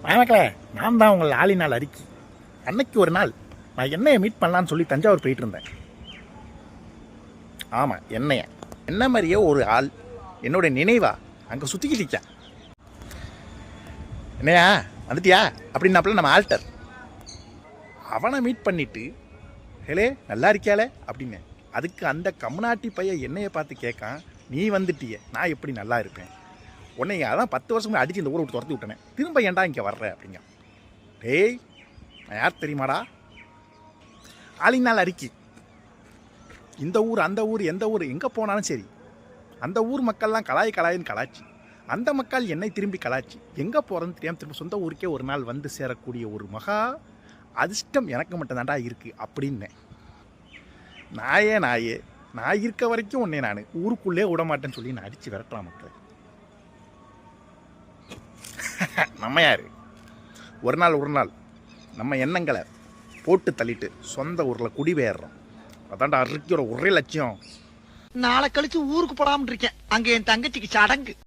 மக்களே, நான் தான் உங்கள் ஆளினால் அறிக்கை. அன்னைக்கு ஒரு நாள் நான் என்னையை மீட் பண்ணலான்னு சொல்லி தஞ்சாவூர் போயிட்டு இருந்தேன். ஆமாம், என்ன மாதிரியே ஒரு ஆள் என்னோட நினைவா அங்கே சுற்றிக்கிட்டா. என்னையா வந்துட்டியா அப்படின்னாப்புல நம்ம ஆல்டர் அவனை மீட் பண்ணிட்டு, ஹேலே நல்லா இருக்கியாலே அப்படின்னு. அதுக்கு அந்த கம்நாட்டி பையன் என்னையை பார்த்து கேட்கான், நீ வந்துட்டிய நான் எப்படி நல்லா இருப்பேன், உன்னை அதான் 10 வருஷம் அடித்து இந்த ஊரை விட்டு துரத்தி விட்டேனே, திரும்ப ஏன்டா இங்கே வர்ற அப்படிங்க. டேய், நான் யார் தெரியுமாடா? ஆளினால் அறிக்கை. இந்த ஊர் அந்த ஊர் எந்த ஊர் எங்கே போனாலும் சரி, அந்த ஊர் மக்கள்லாம் கலாயின்னு கலாச்சி, அந்த மக்கள் என்னை திரும்பி கலாச்சி, எங்கே போகிறதுன்னு தெரியாமல் திரும்ப சொந்த ஊருக்கே ஒரு நாள் வந்து சேரக்கூடிய ஒரு மகா அதிர்ஷ்டம் எனக்கு மட்டும்தான்டா இருக்குது அப்படின்னேன். நாயே நான் இருக்க வரைக்கும் உன்னை நான் ஊருக்குள்ளே விட மாட்டேன்னு சொல்லி நான் அடித்து விரட்டுறான் மக்கள். நம்ம யார்? ஒரு நாள் நம்ம எண்ணங்களை போட்டு தள்ளிட்டு சொந்த ஊரில் குடிபெயர்றோம். அதான்டா இருக்கிற ஒரே லட்சியம். நாளை கழிச்சு ஊருக்கு போடாம இருக்கேன். அங்க என் தங்கச்சிக்கு சடங்கு.